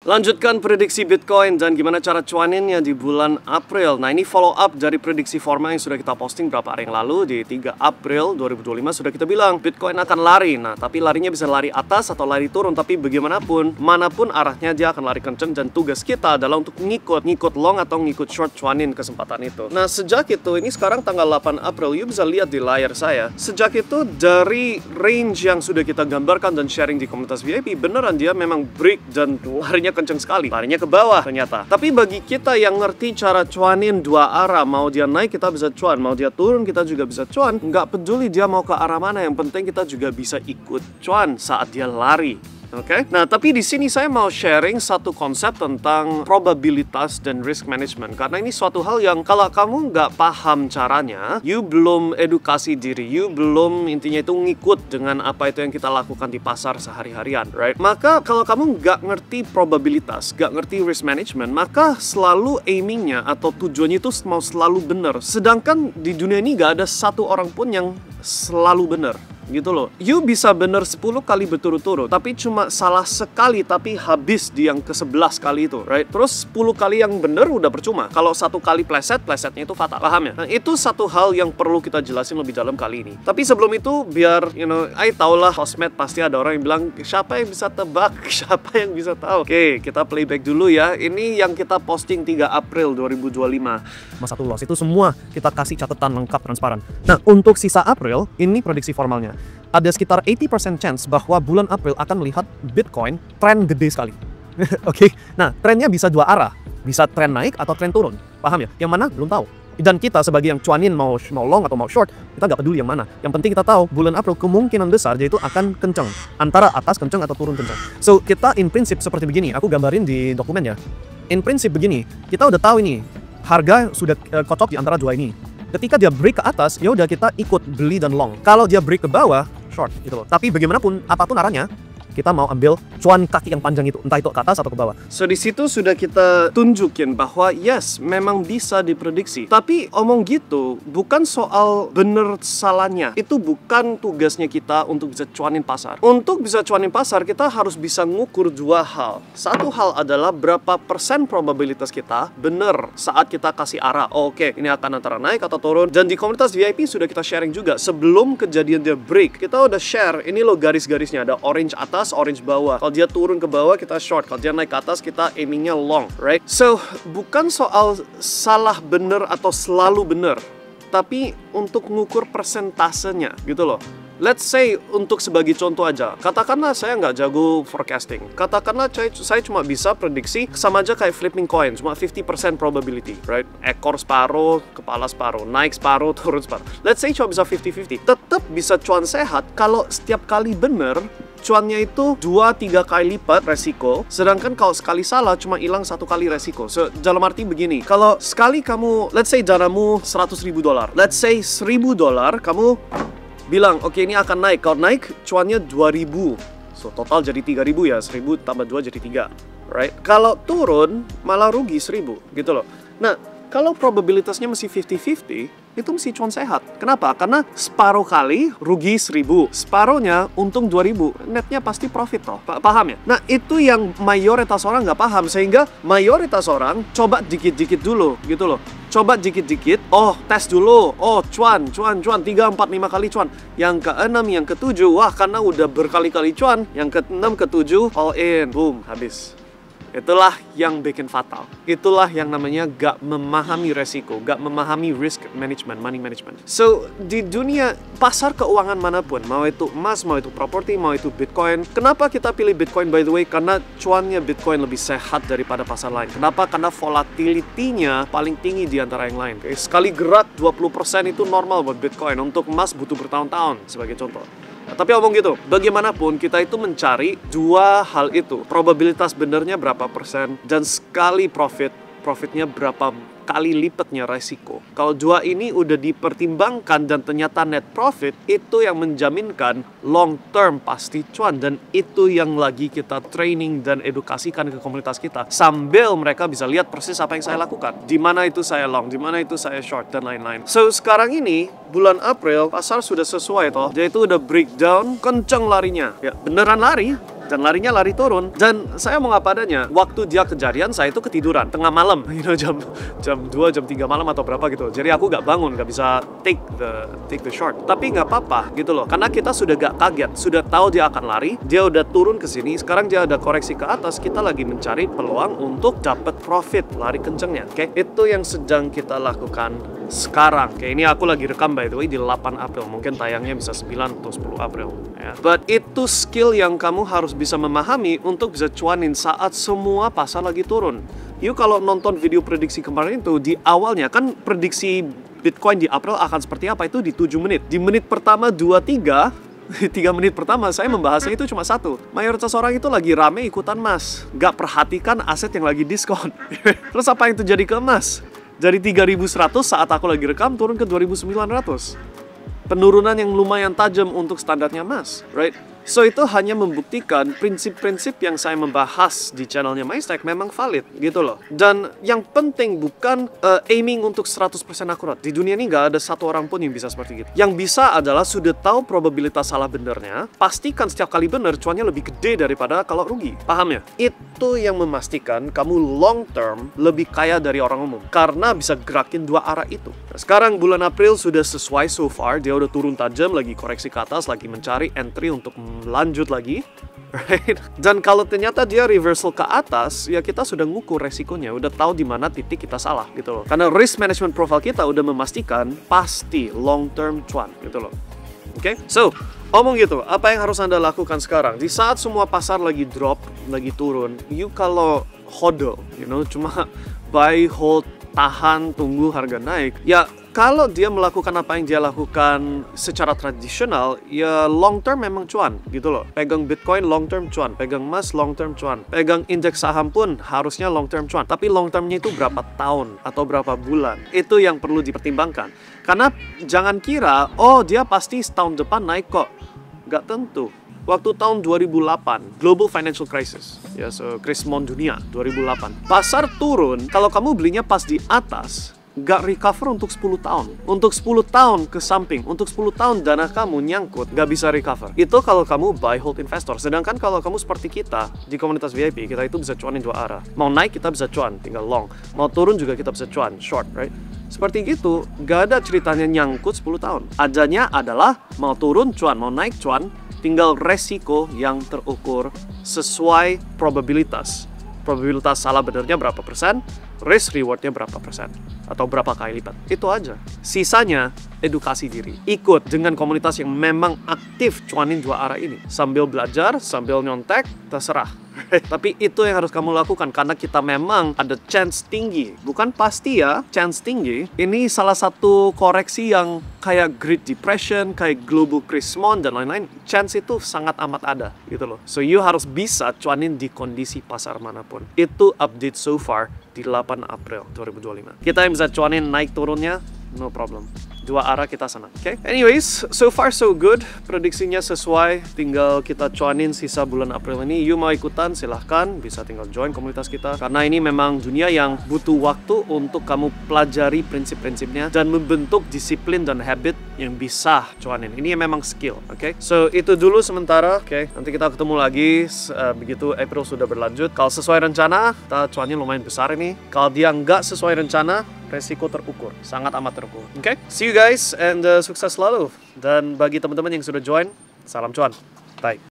Lanjutkan prediksi Bitcoin dan gimana cara cuaninnya di bulan April. Nah, ini follow up dari prediksi Forma yang sudah kita posting beberapa hari yang lalu. Di 3 April 2025 sudah kita bilang Bitcoin akan lari. Nah, tapi larinya bisa lari atas atau lari turun. Tapi bagaimanapun, manapun arahnya dia akan lari kenceng. Dan tugas kita adalah untuk ngikut long atau ngikut short cuanin kesempatan itu. Nah, sejak itu, ini sekarang tanggal 8 April, you bisa lihat di layar saya. Sejak itu, dari range yang sudah kita gambarkan dan sharing di komunitas VIP, beneran dia memang break dan larinya kenceng sekali, larinya ke bawah ternyata. Tapi bagi kita yang ngerti cara cuanin dua arah, mau dia naik kita bisa cuan, mau dia turun kita juga bisa cuan. Nggak peduli dia mau ke arah mana, yang penting kita juga bisa ikut cuan saat dia lari. Oke, nah tapi di sini saya mau sharing satu konsep tentang probabilitas dan risk management, karena ini suatu hal yang kalau kamu nggak paham caranya, you belum edukasi diri, you belum intinya itu ngikut dengan apa itu yang kita lakukan di pasar sehari-harian, right? Maka kalau kamu nggak ngerti probabilitas, nggak ngerti risk management, maka selalu aimingnya atau tujuannya itu mau selalu benar. Sedangkan di dunia ini nggak ada satu orang pun yang selalu benar. Gitu loh. You bisa bener 10 kali berturut-turut, tapi cuma salah sekali tapi habis di yang ke-11 kali itu, right? Terus 10 kali yang bener udah percuma. Kalau satu kali plesetnya itu fatal. Paham ya? Nah, itu satu hal yang perlu kita jelasin lebih dalam kali ini. Tapi sebelum itu, biar, I tau lah, sosmed pasti ada orang yang bilang, siapa yang bisa tebak? Siapa yang bisa tahu? Oke, kita playback dulu ya. Ini yang kita posting 3 April 2025. Mas satu loss itu semua kita kasih catatan lengkap transparan. Nah, untuk sisa April, ini prediksi formalnya. Ada sekitar 80% chance bahwa bulan April akan melihat Bitcoin tren gede sekali. Oke, nah trennya bisa dua arah, bisa tren naik atau tren turun. Paham ya? Yang mana belum tahu. Dan kita sebagai yang cuanin mau long atau mau short, kita nggak peduli yang mana. Yang penting kita tahu bulan April kemungkinan besar dia itu akan kenceng, antara atas kenceng atau turun kenceng. So kita in prinsip seperti begini. Aku gambarin di dokumen ya. In prinsip begini, kita udah tahu ini harga sudah cocok di antara dua ini. Ketika dia break ke atas, ya udah kita ikut beli dan long. Kalau dia break ke bawah, short gitu loh. Tapi bagaimanapun, apapun arahnya, kita mau ambil cuan kaki yang panjang itu, entah itu ke atas atau ke bawah. So di situ sudah kita tunjukin bahwa yes, memang bisa diprediksi. Tapi omong gitu bukan soal bener salahnya. Itu bukan tugasnya kita untuk bisa cuanin pasar. Untuk bisa cuanin pasar, kita harus bisa ngukur dua hal. Satu hal adalah berapa persen probabilitas kita bener saat kita kasih arah. Oke, ini akan antara naik atau turun. Dan di komunitas VIP sudah kita sharing juga. Sebelum kejadian dia break, kita udah share. Ini loh garis-garisnya. Ada orange atas, orange bawah. Kalau dia turun ke bawah kita short, kalau dia naik ke atas kita aimingnya long, right? So bukan soal salah bener atau selalu bener, tapi untuk ngukur persentasenya gitu loh. Let's say untuk sebagai contoh aja, katakanlah saya nggak jago forecasting, katakanlah saya cuma bisa prediksi sama aja kayak flipping coin, cuma 50% probability, right? Ekor separuh, kepala separuh, naik separuh, turun separuh. Let's say cuma bisa 50-50, tetap bisa cuan sehat kalau setiap kali bener cuannya itu 2-3 kali lipat resiko, sedangkan kalau sekali salah cuma hilang 1 kali resiko. So, dalam arti begini, kalau sekali kamu, let's say danamu $100.000, let's say $1.000 kamu bilang, oke ini akan naik, kalau naik cuannya 2.000, so total jadi 3.000 ya, 1.000 tambah 2 jadi 3, right? Kalau turun malah rugi 1.000 gitu loh. Nah, kalau probabilitasnya masih 50-50, itu mesti cuan sehat. Kenapa? Karena separuh kali rugi 1.000, separuhnya untung 2.000, netnya pasti profit toh. Paham ya? Nah, itu yang mayoritas orang nggak paham, sehingga mayoritas orang coba dikit-dikit dulu gitu loh. Coba dikit-dikit, oh tes dulu, oh cuan, 3, 4, 5 kali cuan. Yang ke-6, yang ke-7, wah karena udah berkali-kali cuan, yang ke-6, ke-7, all in, boom, habis. Itulah yang bikin fatal. Itulah yang namanya gak memahami resiko, gak memahami risk management, money management. So, di dunia pasar keuangan manapun, mau itu emas, mau itu properti, mau itu Bitcoin. Kenapa kita pilih Bitcoin by the way? Karena cuannya Bitcoin lebih sehat daripada pasar lain. Kenapa? Karena volatility-nya paling tinggi di antara yang lain. Sekali gerak 20% itu normal buat Bitcoin. Untuk emas butuh bertahun-tahun, sebagai contoh. Tapi omong gitu, bagaimanapun kita itu mencari dua hal itu. Probabilitas benernya berapa persen, dan sekali profitnya berapa kali lipatnya resiko. Kalau dua ini udah dipertimbangkan dan ternyata net profit, itu yang menjaminkan long term pasti cuan. Dan itu yang lagi kita training dan edukasikan ke komunitas kita. Sambil mereka bisa lihat persis apa yang saya lakukan. Di mana itu saya long, di mana itu saya short, dan lain-lain. So, sekarang ini, bulan April, pasar sudah sesuai toh. Dia itu udah breakdown, kenceng larinya. Ya, beneran lari. dan larinya lari turun. Dan saya mau apa adanya, waktu dia kejadian saya itu ketiduran tengah malam, jam 2, jam 3 malam atau berapa gitu. Jadi aku nggak bangun, nggak bisa take the short. Tapi nggak apa-apa gitu loh, karena kita sudah gak kaget, sudah tahu dia akan lari, dia udah turun ke sini, sekarang dia ada koreksi ke atas, kita lagi mencari peluang untuk dapat profit lari kencengnya. Oke, itu yang sedang kita lakukan sekarang. Oke, ini aku lagi rekam by the way di 8 April, mungkin tayangnya bisa 9 atau 10 April ya. But itu skill yang kamu harus bisa memahami untuk bisa cuanin saat semua pasar lagi turun. You kalau nonton video prediksi kemarin itu, di awalnya kan prediksi Bitcoin di April akan seperti apa itu di 7 menit. Di menit pertama 2-3, 3 menit pertama saya membahasnya itu cuma satu. Mayoritas orang itu lagi rame ikutan emas, gak perhatikan aset yang lagi diskon. Terus apa yang terjadi ke emas? Dari 3.100 saat aku lagi rekam turun ke 2.900. Penurunan yang lumayan tajam untuk standarnya emas, right? So itu hanya membuktikan prinsip-prinsip yang saya membahas di channelnya MyStack memang valid gitu loh. Dan yang penting bukan aiming untuk 100% akurat. Di dunia ini nggak ada satu orang pun yang bisa seperti gitu. Yang bisa adalah sudah tahu probabilitas salah benernya, pastikan setiap kali bener cuannya lebih gede daripada kalau rugi. Paham ya? Itu yang memastikan kamu long term lebih kaya dari orang umum. Karena bisa gerakin dua arah itu. Nah, sekarang bulan April sudah sesuai so far. Dia udah turun tajam, lagi koreksi ke atas, lagi mencari entry untuk lanjut lagi, right? Dan kalau ternyata dia reversal ke atas, ya kita sudah ngukur resikonya, udah tahu di mana titik kita salah gitu loh. Karena risk management profile kita udah memastikan pasti long term cuan gitu loh. Oke, so omong gitu, apa yang harus Anda lakukan sekarang? Di saat semua pasar lagi drop, lagi turun, you kalau hodl, cuma buy, hold, tahan, tunggu harga naik, ya kalau dia melakukan apa yang dia lakukan secara tradisional, ya long term memang cuan gitu loh. Pegang Bitcoin long term cuan, pegang emas long term cuan, pegang indeks saham pun harusnya long term cuan. Tapi long termnya itu berapa tahun atau berapa bulan, itu yang perlu dipertimbangkan. Karena jangan kira, oh dia pasti setahun depan naik kok. Gak tentu. Waktu tahun 2008, Global Financial Crisis, ya, krisis dunia 2008. Pasar turun, kalau kamu belinya pas di atas, gak recover untuk 10 tahun. Untuk 10 tahun ke samping, untuk 10 tahun dana kamu nyangkut, gak bisa recover. Itu kalau kamu buy hold investor. Sedangkan kalau kamu seperti kita, di komunitas VIP, kita itu bisa cuanin dua arah. Mau naik kita bisa cuan, tinggal long. Mau turun juga kita bisa cuan, short, right? Seperti gitu, gak ada ceritanya nyangkut 10 tahun. Adanya adalah mau turun cuan, mau naik cuan, tinggal resiko yang terukur sesuai probabilitas. Probabilitas salah benernya berapa persen, risk rewardnya berapa persen, atau berapa kali lipat. Itu aja. Sisanya, edukasi diri. Ikut dengan komunitas yang memang aktif cuanin dua arah ini. Sambil belajar, sambil nyontek, terserah. Tapi itu yang harus kamu lakukan, karena kita memang ada chance tinggi. Bukan pasti ya, chance tinggi. Ini salah satu koreksi yang kayak Great Depression, kayak Global Crisis dan lain-lain. Chance itu sangat amat ada gitu loh. So you harus bisa cuanin di kondisi pasar manapun. Itu update so far di 8 April 2025. Kita yang bisa cuanin naik turunnya, no problem. Dua arah kita senang, oke? Anyways, so far so good. Prediksinya sesuai. Tinggal kita cuanin sisa bulan April ini. You mau ikutan, silahkan. Bisa tinggal join komunitas kita. Karena ini memang dunia yang butuh waktu untuk kamu pelajari prinsip-prinsipnya dan membentuk disiplin dan habit yang bisa cuanin. Ini memang skill, oke? So, itu dulu sementara, oke? Nanti kita ketemu lagi begitu April sudah berlanjut. Kalau sesuai rencana, kita cuannya lumayan besar ini. Kalau dia nggak sesuai rencana, resiko terukur, sangat amat terukur. Oke, see you guys and sukses selalu. Dan bagi teman-teman yang sudah join, salam cuan. Bye.